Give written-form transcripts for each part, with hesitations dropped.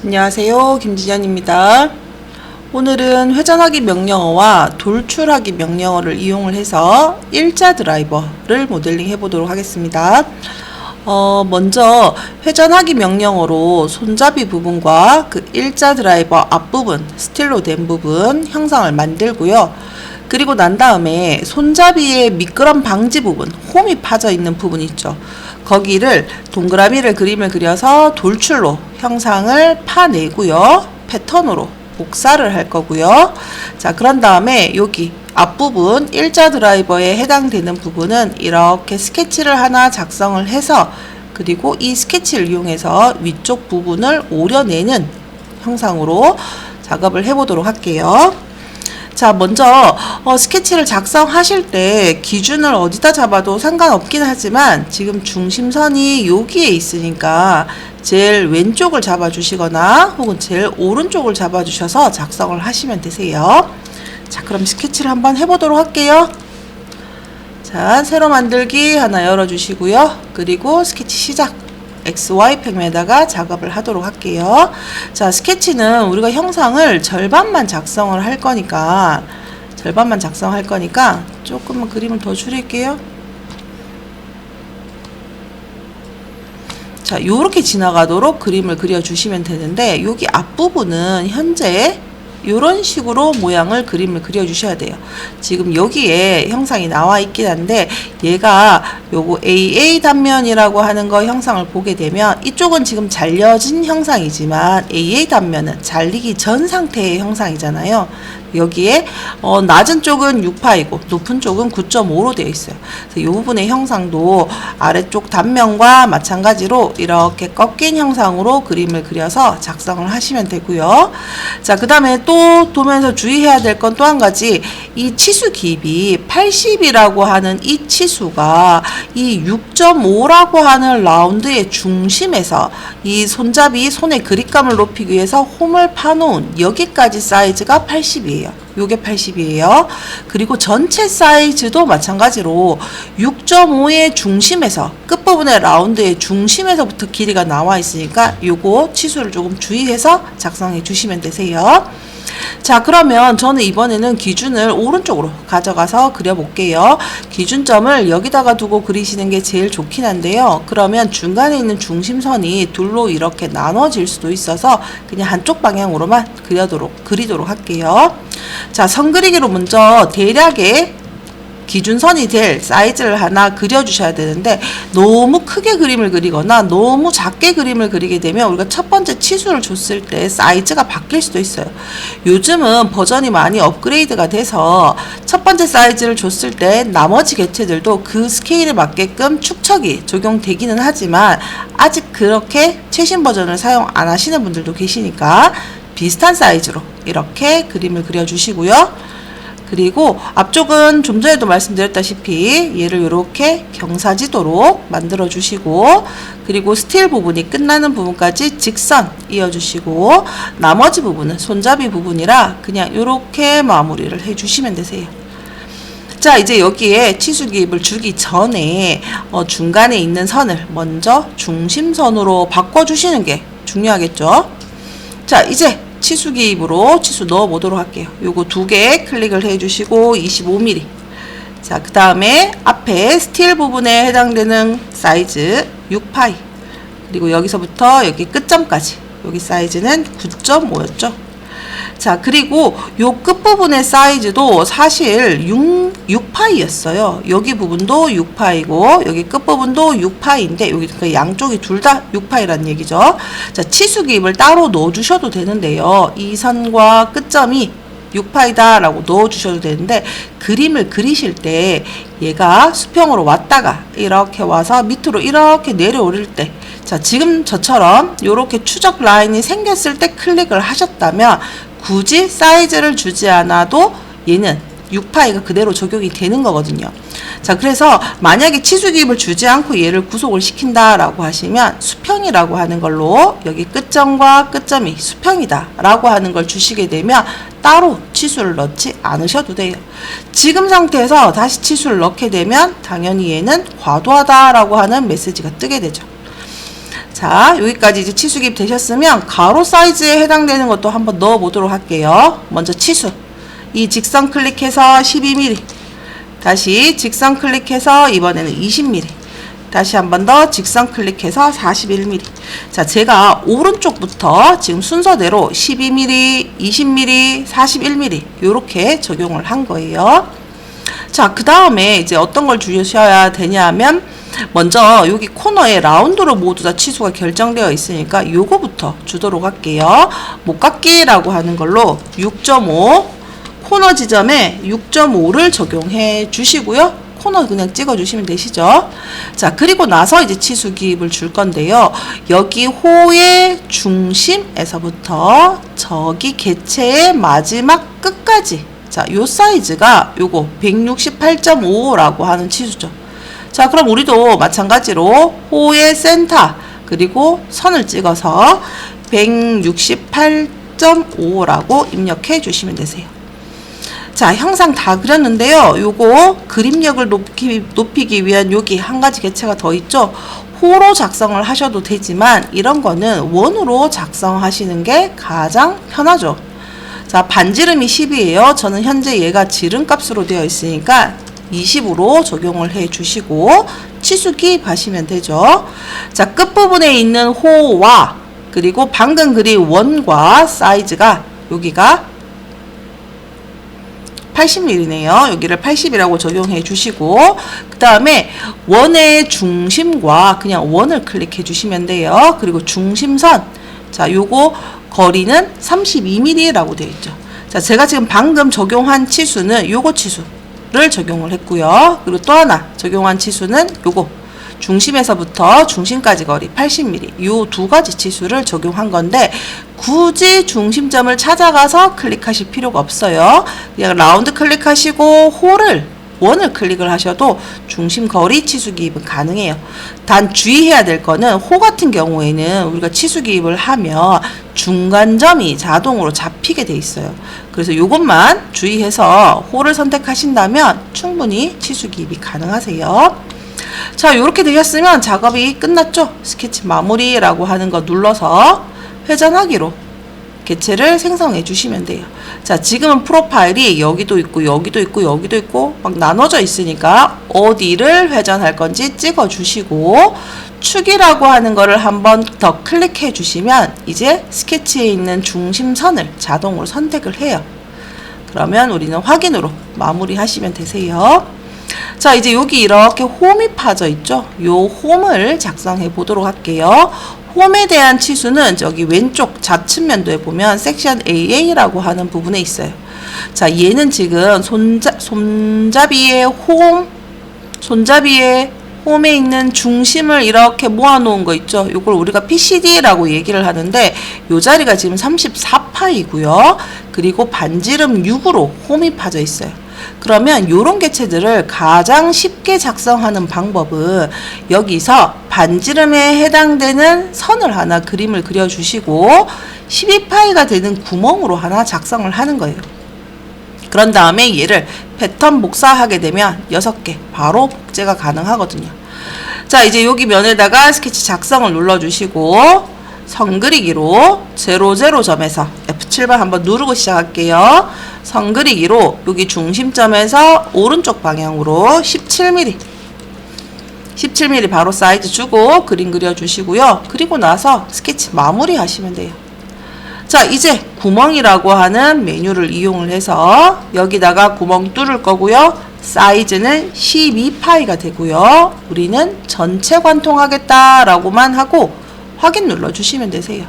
안녕하세요, 김지연입니다. 오늘은 회전하기 명령어와 돌출하기 명령어를 이용을 해서 일자 드라이버를 모델링 해보도록 하겠습니다. 먼저 회전하기 명령어로 손잡이 부분과 그 일자 드라이버 앞부분, 스틸로 된 부분 형상을 만들고요. 그리고 난 다음에 손잡이의 미끄럼 방지 부분, 홈이 파져 있는 부분 있죠. 거기를 동그라미를 그림을 그려서 돌출로 형상을 파내고요. 패턴으로 복사를 할 거고요. 자, 그런 다음에 여기 앞부분 일자 드라이버에 해당되는 부분은 이렇게 스케치를 하나 작성을 해서 그리고 이 스케치를 이용해서 위쪽 부분을 오려내는 형상으로 작업을 해보도록 할게요. 자, 먼저 스케치를 작성하실 때 기준을 어디다 잡아도 상관없긴 하지만 지금 중심선이 여기에 있으니까 제일 왼쪽을 잡아주시거나 혹은 제일 오른쪽을 잡아주셔서 작성을 하시면 되세요. 자, 그럼 스케치를 한번 해보도록 할게요. 자, 새로 만들기 하나 열어주시고요. 그리고 스케치 시작. XY펜에다가 작업을 하도록 할게요. 자, 스케치는 우리가 형상을 절반만 작성을 할 거니까 조금만 그림을 더 줄일게요. 자, 요렇게 지나가도록 그림을 그려주시면 되는데 여기 앞부분은 현재 이런 식으로 모양을 그림을 그려주셔야 돼요. 지금 여기에 형상이 나와 있긴 한데 얘가 요거 AA 단면이라고 하는 거 형상을 보게 되면 이쪽은 지금 잘려진 형상이지만 AA 단면은 잘리기 전 상태의 형상이잖아요. 여기에 낮은 쪽은 6파이고 높은 쪽은 9.5로 되어 있어요. 그래서 이 부분의 형상도 아래쪽 단면과 마찬가지로 이렇게 꺾인 형상으로 그림을 그려서 작성을 하시면 되고요. 자, 그 다음에 또 도면에서 주의해야 될 건 또 한 가지, 이 치수 기입이 80이라고 하는 이 치수가 이 6.5라고 하는 라운드의 중심에서 이 손잡이 손의 그립감을 높이기 위해서 홈을 파놓은 여기까지 사이즈가 80이에요. 요게 80이에요. 그리고 전체 사이즈도 마찬가지로 6.5의 중심에서 끝부분의 라운드의 중심에서부터 길이가 나와 있으니까 요거 치수를 조금 주의해서 작성해 주시면 되세요. 자, 그러면 저는 이번에는 기준을 오른쪽으로 가져가서 그려볼게요. 기준점을 여기다가 두고 그리시는 게 제일 좋긴 한데요. 그러면 중간에 있는 중심선이 둘로 이렇게 나눠질 수도 있어서 그냥 한쪽 방향으로만 그리도록 할게요. 자, 선 그리기로 먼저 대략의 기준선이 될 사이즈를 하나 그려주셔야 되는데 너무 크게 그림을 그리거나 너무 작게 그림을 그리게 되면 우리가 첫 번째 치수를 줬을 때 사이즈가 바뀔 수도 있어요. 요즘은 버전이 많이 업그레이드가 돼서 첫 번째 사이즈를 줬을 때 나머지 개체들도 그 스케일에 맞게끔 축척이 적용되기는 하지만 아직 그렇게 최신 버전을 사용 안 하시는 분들도 계시니까 비슷한 사이즈로 이렇게 그림을 그려주시고요. 그리고 앞쪽은 좀 전에도 말씀드렸다시피 얘를 이렇게 경사지도로 만들어 주시고 그리고 스틸 부분이 끝나는 부분까지 직선 이어 주시고 나머지 부분은 손잡이 부분이라 그냥 이렇게 마무리를 해 주시면 되세요. 자, 이제 여기에 치수 기입을 주기 전에 중간에 있는 선을 먼저 중심선으로 바꿔 주시는 게 중요하겠죠. 자, 이제 치수 기입으로 치수 넣어 보도록 할게요. 요거 2개 클릭을 해 주시고 25mm. 자, 그 다음에 앞에 스틸 부분에 해당되는 사이즈 6파이. 그리고 여기서부터 여기 끝점까지. 여기 사이즈는 9.5였죠. 자, 그리고 요 끝부분의 사이즈도 사실 6파이였어요. 여기 부분도 6파이고 여기 끝부분도 6파이인데 여기 그 양쪽이 둘 다 6파이라는 얘기죠. 자, 치수 기입을 따로 넣어 주셔도 되는데요. 이 선과 끝점이 6파이다 라고 넣어 주셔도 되는데 그림을 그리실 때 얘가 수평으로 왔다가 이렇게 와서 밑으로 이렇게 내려오릴 때, 자, 지금 저처럼 이렇게 추적 라인이 생겼을 때 클릭을 하셨다면 굳이 사이즈를 주지 않아도 얘는 6파이가 그대로 적용이 되는 거거든요. 자, 그래서 만약에 치수 기입을 주지 않고 얘를 구속을 시킨다라고 하시면 수평이라고 하는 걸로 여기 끝점과 끝점이 수평이다 라고 하는 걸 주시게 되면 따로 치수를 넣지 않으셔도 돼요. 지금 상태에서 다시 치수를 넣게 되면 당연히 얘는 과도하다라고 하는 메시지가 뜨게 되죠. 자, 여기까지 이제 치수 기입 되셨으면 가로 사이즈에 해당되는 것도 한번 넣어 보도록 할게요. 먼저 치수. 이 직선 클릭해서 12mm. 다시 직선 클릭해서 이번에는 20mm. 다시 한 번 더 직선 클릭해서 41mm. 자, 제가 오른쪽부터 지금 순서대로 12mm, 20mm, 41mm 이렇게 적용을 한 거예요. 자, 그 다음에 이제 어떤 걸 주셔야 되냐면 먼저 여기 코너에 라운드로 모두 다 치수가 결정되어 있으니까 요거부터 주도록 할게요. 목깎이라고 하는 걸로 6.5 코너 지점에 6.5를 적용해 주시고요. 코너 그냥 찍어 주시면 되시죠. 자, 그리고 나서 이제 치수 기입을 줄 건데요. 여기 호의 중심에서부터 저기 개체의 마지막 끝까지, 자, 요 사이즈가 요거 168.5라고 하는 치수죠. 자, 그럼 우리도 마찬가지로 호의 센터 그리고 선을 찍어서 168.5라고 입력해 주시면 되세요. 자, 형상 다 그렸는데요. 요거 그림력을 높이기 위한 여기 한 가지 개체가 더 있죠. 호로 작성을 하셔도 되지만 이런 거는 원으로 작성하시는 게 가장 편하죠. 자, 반지름이 10이에요. 저는 현재 얘가 지름 값으로 되어 있으니까 20으로 적용을 해 주시고 치수 기입하시면 되죠. 자, 끝부분에 있는 호와 그리고 방금 그린 원과 사이즈가 여기가 80mm네요. 여기를 80이라고 적용해 주시고 그 다음에 원의 중심과 그냥 원을 클릭해 주시면 돼요. 그리고 중심선, 자, 요거 거리는 32mm라고 되어 있죠. 자, 제가 지금 방금 적용한 치수는 요거 치수를 적용을 했고요. 그리고 또 하나 적용한 치수는 요거 중심에서부터 중심까지 거리 80mm 요 두 가지 치수를 적용한 건데 굳이 중심점을 찾아가서 클릭하실 필요가 없어요. 그냥 라운드 클릭하시고 원을 클릭을 하셔도 중심 거리 치수 기입은 가능해요. 단 주의해야 될 거는 호 같은 경우에는 우리가 치수 기입을 하면 중간점이 자동으로 잡히게 돼 있어요. 그래서 요것만 주의해서 호를 선택하신다면 충분히 치수 기입이 가능하세요. 자, 요렇게 되셨으면 작업이 끝났죠? 스케치 마무리라고 하는 거 눌러서 회전하기로 개체를 생성해 주시면 돼요. 자, 지금은 프로파일이 여기도 있고 여기도 있고 여기도 있고 막 나눠져 있으니까 어디를 회전할 건지 찍어 주시고 축이라고 하는 거를 한번 더 클릭해 주시면 이제 스케치에 있는 중심선을 자동으로 선택을 해요. 그러면 우리는 확인으로 마무리 하시면 되세요. 자, 이제 여기 이렇게 홈이 파져 있죠? 요 홈을 작성해 보도록 할게요. 홈에 대한 치수는 저기 왼쪽 좌측면도에 보면 섹션 AA라고 하는 부분에 있어요. 자, 얘는 지금 손잡이의 홈에 있는 중심을 이렇게 모아 놓은 거 있죠? 요걸 우리가 PCD라고 얘기를 하는데 요 자리가 지금 34파이고요. 그리고 반지름 6으로 홈이 파져 있어요. 그러면 요런 개체들을 가장 쉽게 작성하는 방법은 여기서 반지름에 해당되는 선을 하나 그림을 그려주시고 12파이가 되는 구멍으로 하나 작성을 하는 거예요. 그런 다음에 얘를 패턴 복사하게 되면 6개 바로 복제가 가능하거든요. 자, 이제 여기 면에다가 스케치 작성을 눌러주시고 선 그리기로 00점에서 F7번 한번 누르고 시작할게요. 선 그리기로 여기 중심점에서 오른쪽 방향으로 17mm 바로 사이즈 주고 그림 그려주시고요. 그리고 나서 스케치 마무리 하시면 돼요. 자, 이제 구멍이라고 하는 메뉴를 이용을 해서 여기다가 구멍 뚫을 거고요. 사이즈는 12파이가 되고요. 우리는 전체 관통하겠다라고만 하고 확인 눌러주시면 되세요.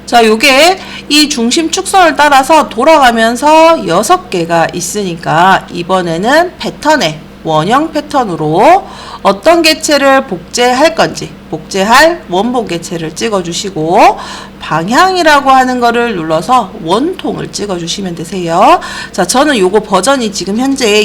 자, 요게 이 중심 축선을 따라서 돌아가면서 6개가 있으니까 이번에는 패턴에 원형 패턴으로 어떤 개체를 복제할 건지 복제할 원본 개체를 찍어주시고 방향이라고 하는 거를 눌러서 원통을 찍어주시면 되세요. 자, 저는 요거 버전이 지금 현재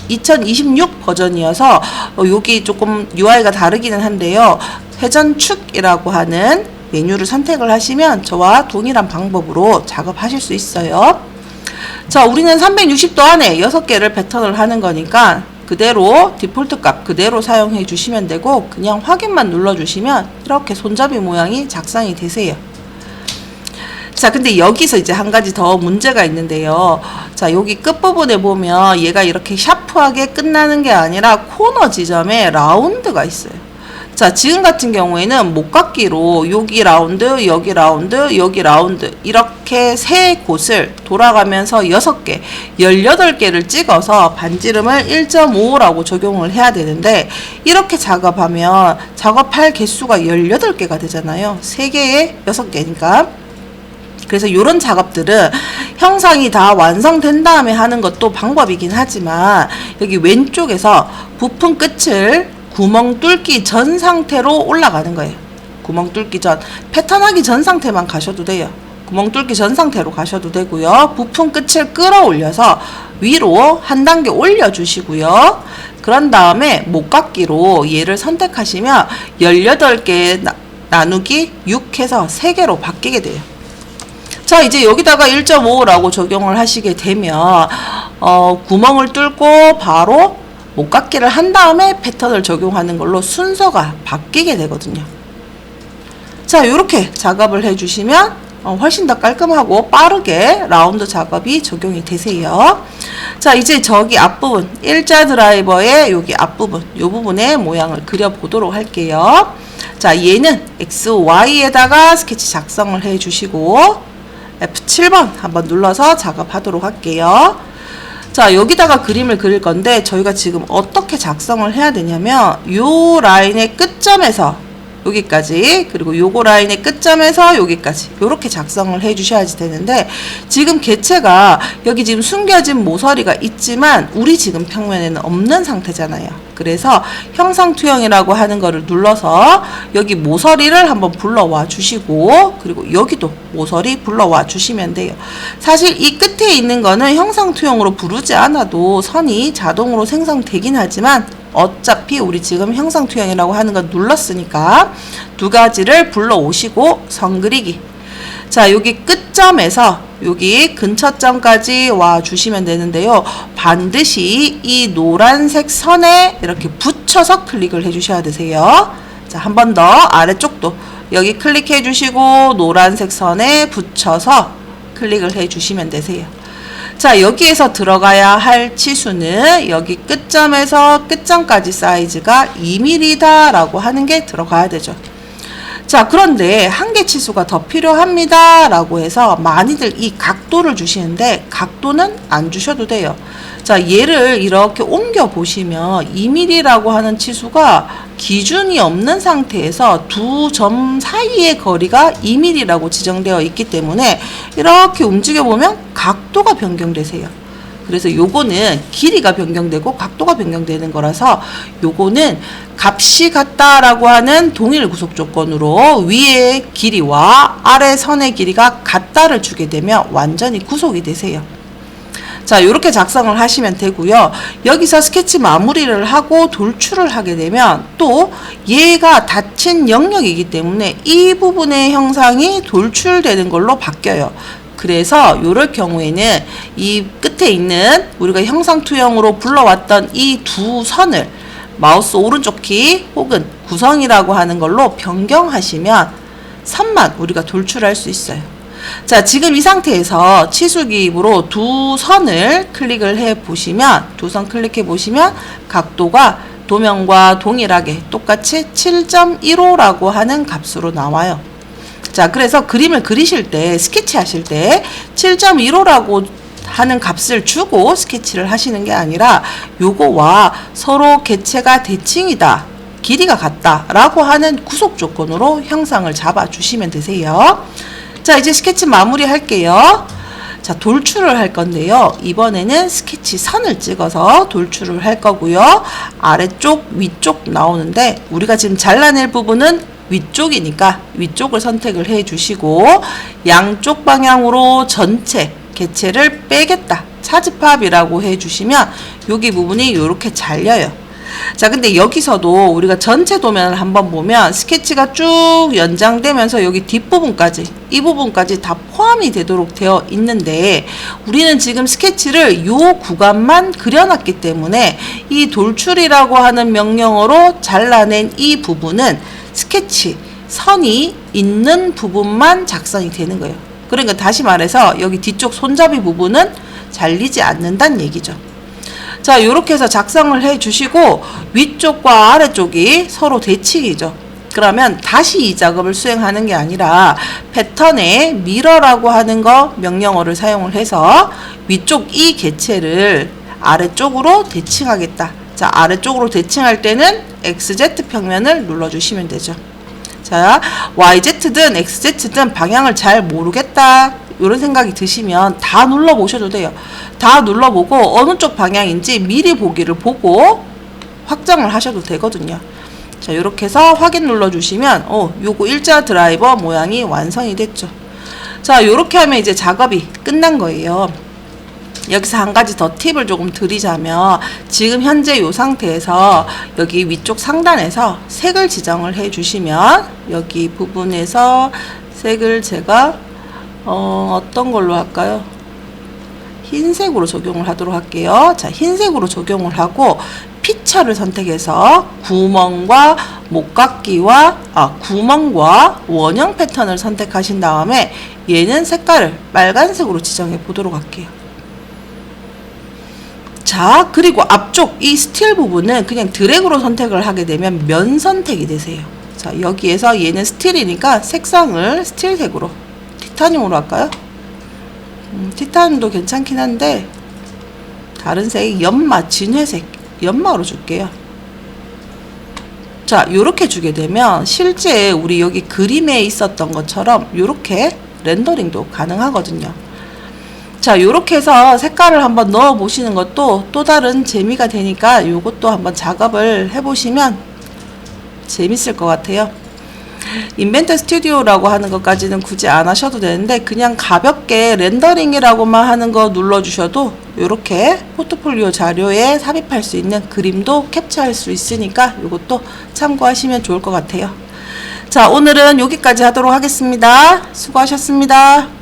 2026 버전이어서 여기 조금 UI가 다르기는 한데요. 회전축이라고 하는 메뉴를 선택을 하시면 저와 동일한 방법으로 작업하실 수 있어요. 자, 우리는 360도 안에 6개를 패턴을 하는 거니까 그대로 디폴트 값 그대로 사용해 주시면 되고 그냥 확인만 눌러 주시면 이렇게 손잡이 모양이 작성이 되세요. 자, 근데 여기서 이제 한 가지 더 문제가 있는데요. 자, 여기 끝부분에 보면 얘가 이렇게 샤프하게 끝나는 게 아니라 코너 지점에 라운드가 있어요. 자, 지금 같은 경우에는 목깎이로 여기 라운드, 여기 라운드, 여기 라운드 이렇게 세 곳을 돌아가면서 6개, 18개를 찍어서 반지름을 1.5라고 적용을 해야 되는데 이렇게 작업하면 작업할 개수가 18개가 되잖아요. 3개에 6개니까. 그래서 이런 작업들은 형상이 다 완성된 다음에 하는 것도 방법이긴 하지만 여기 왼쪽에서 부품 끝을 구멍 뚫기 전 상태로 올라가는 거예요. 구멍 뚫기 전, 패턴 하기 전 상태만 가셔도 돼요. 구멍 뚫기 전 상태로 가셔도 되고요. 부품 끝을 끌어올려서 위로 한 단계 올려주시고요. 그런 다음에 목깎이로 얘를 선택하시면 18개 나누기 6 해서 3개로 바뀌게 돼요. 자, 이제 여기다가 1.5라고 적용을 하시게 되면 구멍을 뚫고 바로 목깎이를 한 다음에 패턴을 적용하는 걸로 순서가 바뀌게 되거든요. 자, 이렇게 작업을 해주시면 훨씬 더 깔끔하고 빠르게 라운드 작업이 적용이 되세요. 자, 이제 저기 앞부분 일자 드라이버의 여기 앞부분 이 부분의 모양을 그려보도록 할게요. 자, 얘는 XY에다가 스케치 작성을 해주시고 F7번 한번 눌러서 작업하도록 할게요. 자, 여기다가 그림을 그릴 건데 저희가 지금 어떻게 작성을 해야 되냐면 요 라인의 끝점에서 여기까지 그리고 요거 라인의 끝점에서 여기까지 요렇게 작성을 해 주셔야 되는데 지금 개체가 여기 지금 숨겨진 모서리가 있지만 우리 지금 평면에는 없는 상태잖아요. 그래서 형상 투영이라고 하는 거를 눌러서 여기 모서리를 한번 불러와 주시고 그리고 여기도 모서리 불러와 주시면 돼요. 사실 이 끝에 있는 거는 형상 투영으로 부르지 않아도 선이 자동으로 생성되긴 하지만 어차피 우리 지금 형상 투영이라고 하는 거 눌렀으니까 두 가지를 불러 오시고 선 그리기. 자, 여기 끝점에서 여기 근처점까지 와 주시면 되는데요. 반드시 이 노란색 선에 이렇게 붙여서 클릭을 해 주셔야 되세요. 자, 한 번 더 아래쪽도 여기 클릭해 주시고 노란색 선에 붙여서 클릭을 해 주시면 되세요. 자, 여기에서 들어가야 할 치수는 여기 끝점에서 끝점까지 사이즈가 2mm 라고 하는 게 들어가야 되죠. 자, 그런데 한계 치수가 더 필요합니다 라고 해서 많이들 이 각도를 주시는데 각도는 안 주셔도 돼요. 자, 얘를 이렇게 옮겨 보시면 2mm라고 하는 치수가 기준이 없는 상태에서 두 점 사이의 거리가 2mm라고 지정되어 있기 때문에 이렇게 움직여 보면 각도가 변경되세요. 그래서 요거는 길이가 변경되고 각도가 변경되는 거라서 요거는 값이 같다라고 하는 동일 구속 조건으로 위의 길이와 아래 선의 길이가 같다를 주게 되면 완전히 구속이 되세요. 자, 이렇게 작성을 하시면 되고요. 여기서 스케치 마무리를 하고 돌출을 하게 되면 또 얘가 닫힌 영역이기 때문에 이 부분의 형상이 돌출되는 걸로 바뀌어요. 그래서 이럴 경우에는 이 끝에 있는 우리가 형상 투영으로 불러왔던 이 두 선을 마우스 오른쪽 키 혹은 구성이라고 하는 걸로 변경하시면 선만 우리가 돌출할 수 있어요. 자, 지금 이 상태에서 치수기입으로 두 선을 클릭을 해 보시면 두 선 클릭해 보시면 각도가 도면과 동일하게 똑같이 7.15라고 하는 값으로 나와요. 자, 그래서 그림을 그리실 때 스케치 하실 때 7.15라고 하는 값을 주고 스케치를 하시는 게 아니라 요거와 서로 개체가 대칭이다, 길이가 같다 라고 하는 구속 조건으로 형상을 잡아 주시면 되세요. 자, 이제 스케치 마무리 할게요. 자, 돌출을 할 건데요. 이번에는 스케치 선을 찍어서 돌출을 할 거고요. 아래쪽, 위쪽 나오는데 우리가 지금 잘라낼 부분은 위쪽이니까 위쪽을 선택을 해 주시고 양쪽 방향으로 전체 개체를 빼겠다, 차집합이라고 해 주시면 여기 부분이 이렇게 잘려요. 자, 근데 여기서도 우리가 전체 도면을 한번 보면 스케치가 쭉 연장되면서 여기 뒷부분까지, 이 부분까지 다 포함이 되도록 되어 있는데 우리는 지금 스케치를 요 구간만 그려놨기 때문에 이 돌출이라고 하는 명령어로 잘라낸 이 부분은 스케치 선이 있는 부분만 작성이 되는 거예요. 그러니까 다시 말해서 여기 뒤쪽 손잡이 부분은 잘리지 않는다는 얘기죠. 자, 이렇게 해서 작성을 해 주시고 위쪽과 아래쪽이 서로 대칭이죠. 그러면 다시 이 작업을 수행하는 게 아니라 패턴에 미러라고 하는 거 명령어를 사용을 해서 위쪽 이 개체를 아래쪽으로 대칭하겠다. 자, 아래쪽으로 대칭할 때는 XZ 평면을 눌러주시면 되죠. 자, YZ든 XZ든 방향을 잘 모르겠다 이런 생각이 드시면 다 눌러보셔도 돼요. 다 눌러보고 어느 쪽 방향인지 미리 보기를 보고 확정을 하셔도 되거든요. 자, 이렇게 해서 확인 눌러주시면 요거 일자 드라이버 모양이 완성이 됐죠. 자, 이렇게 하면 이제 작업이 끝난 거예요. 여기서 한 가지 더 팁을 조금 드리자면 지금 현재 이 상태에서 여기 위쪽 상단에서 색을 지정을 해 주시면 여기 부분에서 색을 제가 어떤 걸로 할까요? 흰색으로 적용을 하도록 할게요. 자, 흰색으로 적용을 하고 피처를 선택해서 구멍과 목깎이와 구멍과 원형 패턴을 선택하신 다음에 얘는 색깔을 빨간색으로 지정해 보도록 할게요. 자, 그리고 앞쪽 이 스틸 부분은 그냥 드래그로 선택을 하게 되면 면 선택이 되세요. 자, 여기에서 얘는 스틸이니까 색상을 스틸색으로 티타늄으로 할까요? 티타늄도 괜찮긴 한데 다른 색 연마 진회색 연마로 줄게요. 자, 요렇게 주게 되면 실제 우리 여기 그림에 있었던 것처럼 요렇게 렌더링도 가능하거든요. 자, 요렇게 해서 색깔을 한번 넣어 보시는 것도 또 다른 재미가 되니까 요것도 한번 작업을 해 보시면 재밌을 것 같아요. 인벤터 스튜디오라고 하는 것까지는 굳이 안 하셔도 되는데 그냥 가볍게 렌더링이라고만 하는 거 눌러주셔도 이렇게 포트폴리오 자료에 삽입할 수 있는 그림도 캡처할 수 있으니까 이것도 참고하시면 좋을 것 같아요. 자, 오늘은 여기까지 하도록 하겠습니다. 수고하셨습니다.